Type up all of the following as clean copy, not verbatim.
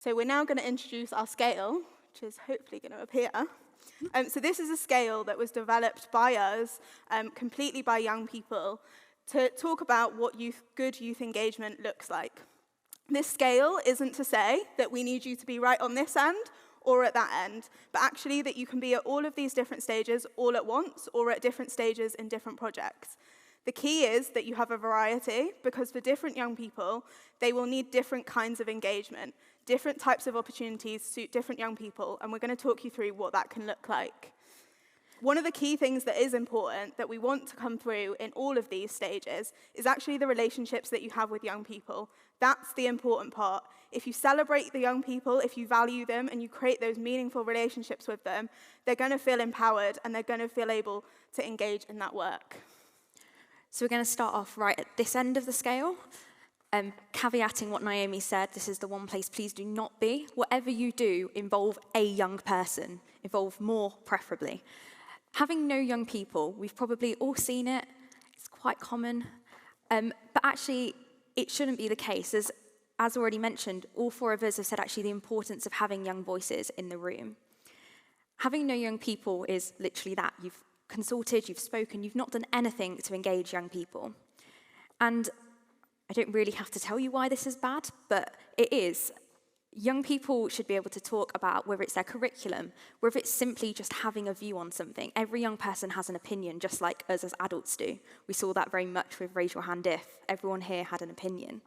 So we're now going to introduce our scale, which is hopefully going to appear. So this is a scale that was developed by us, completely by young people, to talk about what good youth engagement looks like. This scale isn't to say that we need you to be right on this end or at that end, but actually that you can be at all of these different stages all at once or at different stages in different projects. The key is that you have a variety, because for different young people, they will need different kinds of engagement. Different types of opportunities suit different young people, and we're going to talk you through what that can look like. One of the key things that is important that we want to come through in all of these stages is actually the relationships that you have with young people. That's the important part. If you celebrate the young people, if you value them, and you create those meaningful relationships with them, they're going to feel empowered, and they're going to feel able to engage in that work. So we're going to start off right at this end of the scale. Caveating what Naomi said, this is the one place please do not be. Whatever you do, involve a young person. Involve more, preferably. Having no young people, we've probably all seen it. It's quite common. But actually, it shouldn't be the case. As already mentioned, all four of us have said actually the importance of having young voices in the room. Having no young people is literally that. You've consulted, you've spoken, you've not done anything to engage young people. And I don't really have to tell you why this is bad, but it is. Young people should be able to talk about whether it's their curriculum, whether it's simply just having a view on something. Every young person has an opinion, just like us as adults do. We saw that very much with Raise Your Hand If. Everyone here had an opinion.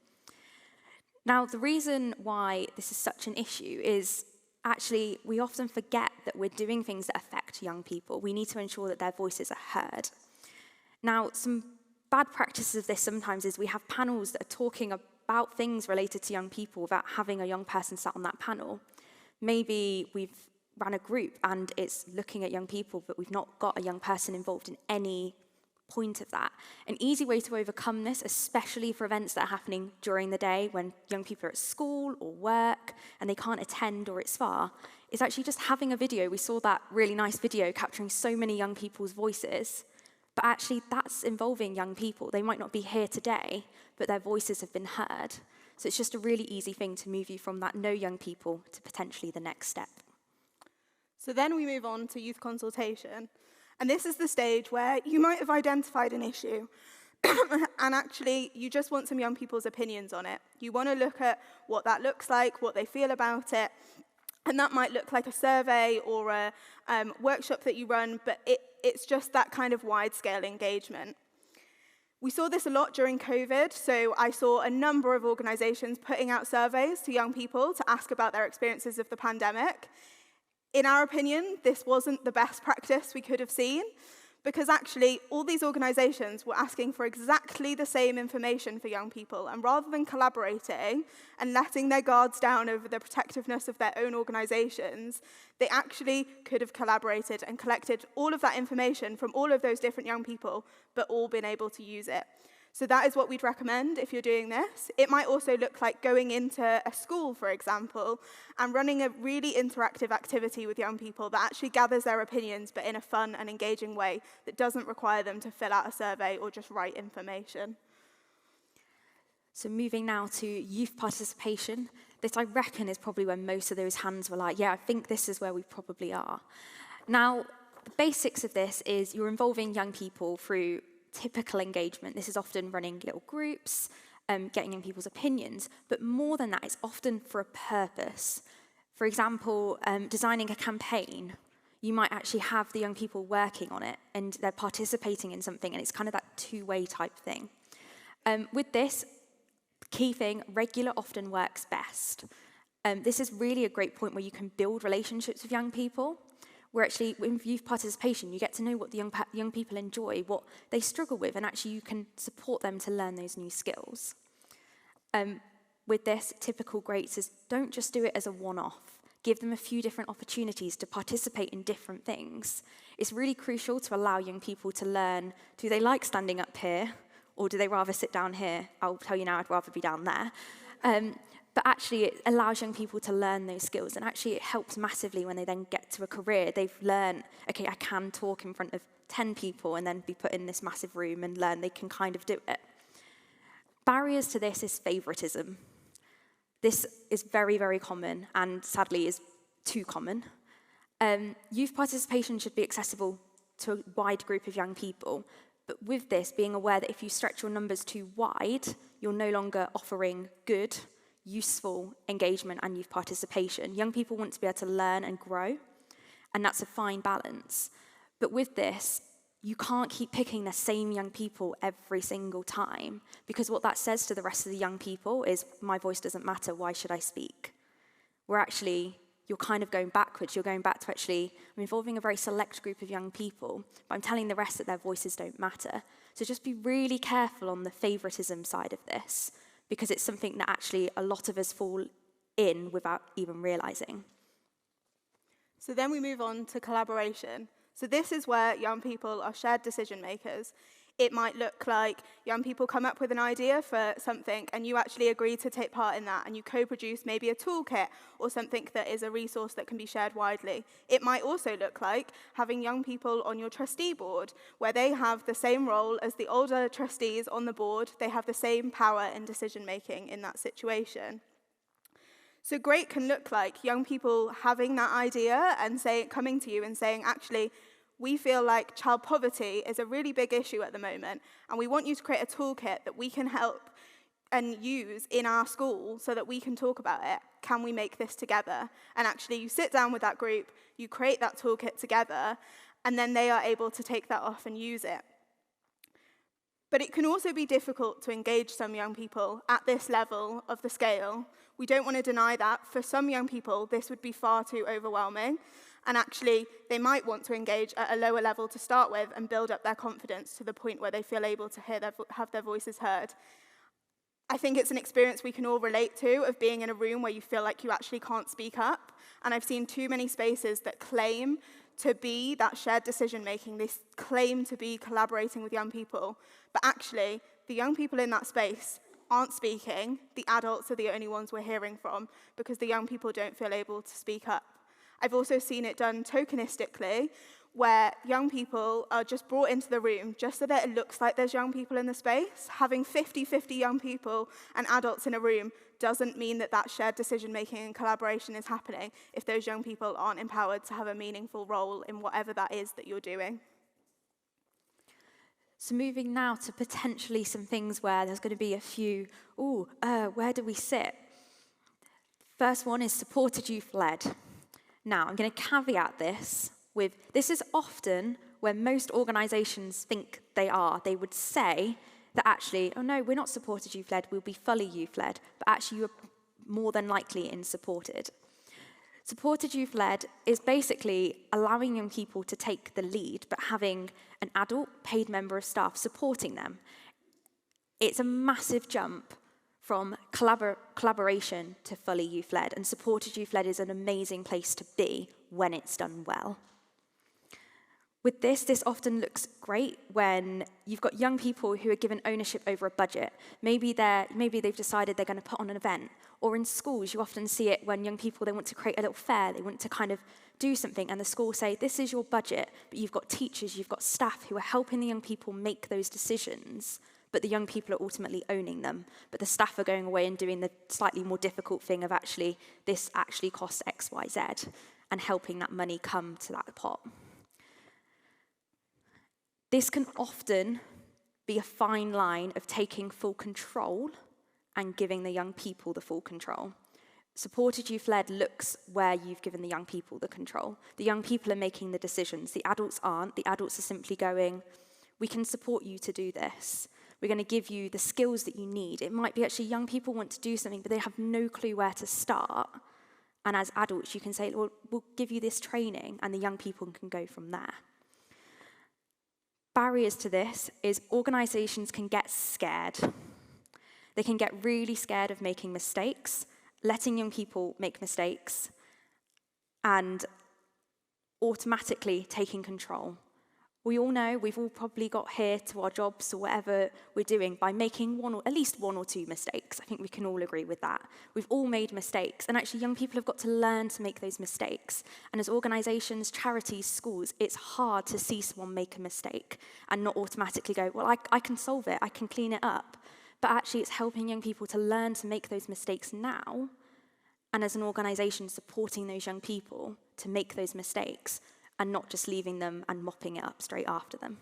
Now, the reason why this is such an issue is actually we often forget that we're doing things that affect young people. We need to ensure that their voices are heard. Now, some bad practices of this sometimes is we have panels that are talking about things related to young people without having a young person sat on that panel. Maybe we've run a group and it's looking at young people, but we've not got a young person involved in any point of that. An easy way to overcome this, especially for events that are happening during the day when young people are at school or work and they can't attend or it's far, is actually just having a video. We saw that really nice video capturing so many young people's voices, but actually that's involving young people. They might not be here today, but their voices have been heard. So it's just a really easy thing to move you from that no young people to potentially the next step. So then we move on to youth consultation. And this is the stage where you might have identified an issue and actually you just want some young people's opinions on it. You want to look at what that looks like, what they feel about it, and that might look like a survey or a workshop that you run, but it's just that kind of wide-scale engagement. We saw this a lot during COVID, so I saw a number of organizations putting out surveys to young people to ask about their experiences of the pandemic. In our opinion, this wasn't the best practice we could have seen, because actually all these organizations were asking for exactly the same information for young people, and rather than collaborating and letting their guards down over the protectiveness of their own organizations, they actually could have collaborated and collected all of that information from all of those different young people, but all been able to use it. So that is what we'd recommend if you're doing this. It might also look like going into a school, for example, and running a really interactive activity with young people that actually gathers their opinions, but in a fun and engaging way that doesn't require them to fill out a survey or just write information. So moving now to youth participation. This, I reckon, is probably when most of those hands were like, yeah, I think this is where we probably are. Now, the basics of this is you're involving young people through typical engagement. This is often running little groups, getting young people's opinions, but more than that, it's often for a purpose. For example, designing a campaign. You might actually have the young people working on it and they're participating in something, and it's kind of that two-way type thing. With this, key thing, regular often works best. This is really a great point where you can build relationships with young people, where actually with youth participation, you get to know what the young people enjoy, what they struggle with, and actually you can support them to learn those new skills. With this, typical greats is don't just do it as a one-off. Give them a few different opportunities to participate in different things. It's really crucial to allow young people to learn, do they like standing up here, or do they rather sit down here? I'll tell you now, I'd rather be down there. But actually, it allows young people to learn those skills, and actually it helps massively when they then get to a career. They've learned, okay, I can talk in front of 10 people and then be put in this massive room and learn they can kind of do it. Barriers to this is favoritism. This is very, very common, and sadly is too common. Youth participation should be accessible to a wide group of young people, but with this, being aware that if you stretch your numbers too wide, you're no longer offering good, useful engagement and youth participation. Young people want to be able to learn and grow, and that's a fine balance. But with this, you can't keep picking the same young people every single time, because what that says to the rest of the young people is, my voice doesn't matter, why should I speak? You're kind of going backwards. You're going back to actually, I'm involving a very select group of young people, but I'm telling the rest that their voices don't matter. So just be really careful on the favoritism side of this, because it's something that actually a lot of us fall in without even realizing. So then we move on to collaboration. So this is where young people are shared decision makers. It might look like young people come up with an idea for something and you actually agree to take part in that, and you co-produce maybe a toolkit or something that is a resource that can be shared widely. It might also look like having young people on your trustee board, where they have the same role as the older trustees on the board. They have the same power in decision making in that situation. So great can look like young people having that idea and coming to you and saying, actually, we feel like child poverty is a really big issue at the moment, and we want you to create a toolkit that we can help and use in our school so that we can talk about it. Can we make this together? And actually, you sit down with that group, you create that toolkit together, and then they are able to take that off and use it. But it can also be difficult to engage some young people at this level of the scale. We don't want to deny that. For some young people, this would be far too overwhelming. And actually, they might want to engage at a lower level to start with and build up their confidence to the point where they feel able to have their voices heard. I think it's an experience we can all relate to, of being in a room where you feel like you actually can't speak up. And I've seen too many spaces that claim to be that shared decision-making. They claim to be collaborating with young people. But actually, the young people in that space aren't speaking. The adults are the only ones we're hearing from, because the young people don't feel able to speak up. I've also seen it done tokenistically, where young people are just brought into the room just so that it looks like there's young people in the space. Having 50-50 young people and adults in a room doesn't mean that that shared decision-making and collaboration is happening if those young people aren't empowered to have a meaningful role in whatever that is that you're doing. So moving now to potentially some things where there's going to be a few, where do we sit? First one is supported youth-led. Now, I'm going to caveat this with, this is often where most organisations think they are. They would say that actually, oh no, we're not supported youth-led, we'll be fully youth-led, but actually you're more than likely in supported. Supported youth-led is basically allowing young people to take the lead, but having an adult paid member of staff supporting them. It's a massive jump from collaboration to fully youth-led, and supported youth-led is an amazing place to be when it's done well. With this often looks great when you've got young people who are given ownership over a budget. Maybe they've decided they're going to put on an event. Or in schools, you often see it when young people, they want to create a little fair, they want to kind of do something, and the school say, this is your budget, but you've got teachers, you've got staff who are helping the young people make those decisions, but the young people are ultimately owning them. But the staff are going away and doing the slightly more difficult thing of actually, this actually costs X, Y, Z, and helping that money come to that pot. This can often be a fine line of taking full control and giving the young people the full control. Supported youth-led looks where you've given the young people the control. The young people are making the decisions. The adults aren't. The adults are simply going, we can support you to do this. We're going to give you the skills that you need. It might be actually young people want to do something, but they have no clue where to start. And as adults, you can say, well, we'll give you this training, and the young people can go from there. Barriers to this is organisations can get scared. They can get really scared of making mistakes, letting young people make mistakes, and automatically taking control. We all know we've all probably got here to our jobs or whatever we're doing by making at least one or two mistakes. I think we can all agree with that. We've all made mistakes, and actually young people have got to learn to make those mistakes. And as organisations, charities, schools, it's hard to see someone make a mistake and not automatically go, well, I can solve it, I can clean it up. But actually it's helping young people to learn to make those mistakes now and as an organisation supporting those young people to make those mistakes and not just leaving them and mopping it up straight after them.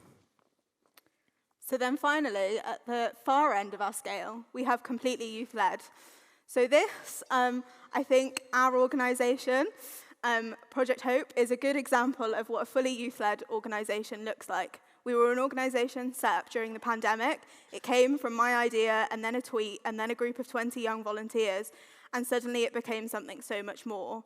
So then finally, at the far end of our scale, we have completely youth-led. So this, I think our organisation, Project Hope, is a good example of what a fully youth-led organisation looks like. We were an organisation set up during the pandemic. It came from my idea, and then a tweet, and then a group of 20 young volunteers, and suddenly it became something so much more.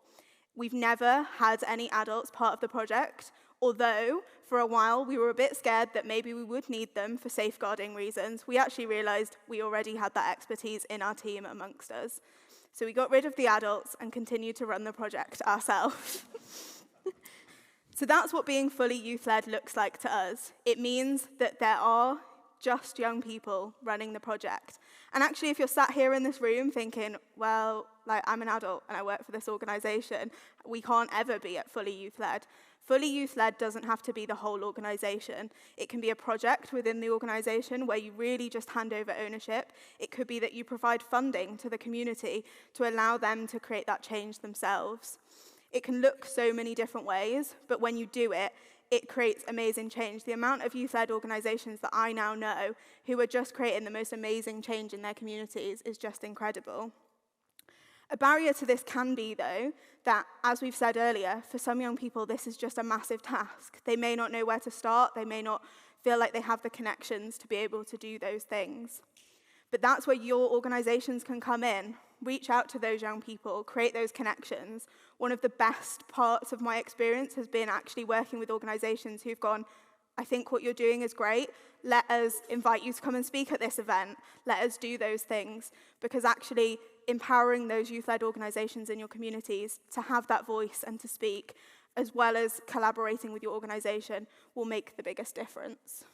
We've never had any adults part of the project, although for a while we were a bit scared that maybe we would need them for safeguarding reasons. We actually realised we already had that expertise in our team amongst us. So we got rid of the adults and continued to run the project ourselves. So that's what being fully youth-led looks like to us. It means that there are just young people running the project. And actually, if you're sat here in this room thinking, well, like, I'm an adult and I work for this organisation, we can't ever be at fully youth-led. Fully youth-led doesn't have to be the whole organisation. It can be a project within the organisation where you really just hand over ownership. It could be that you provide funding to the community to allow them to create that change themselves. It can look so many different ways, but when you do it, it creates amazing change. The amount of youth-led organisations that I now know who are just creating the most amazing change in their communities is just incredible. A barrier to this can be, though, that, as we've said earlier, for some young people, this is just a massive task. They may not know where to start. They may not feel like they have the connections to be able to do those things. But that's where your organisations can come in. Reach out to those young people, create those connections. One of the best parts of my experience has been actually working with organisations who've gone, I think what you're doing is great. Let us invite you to come and speak at this event. Let us do those things. Because actually empowering those youth-led organisations in your communities to have that voice and to speak, as well as collaborating with your organisation, will make the biggest difference.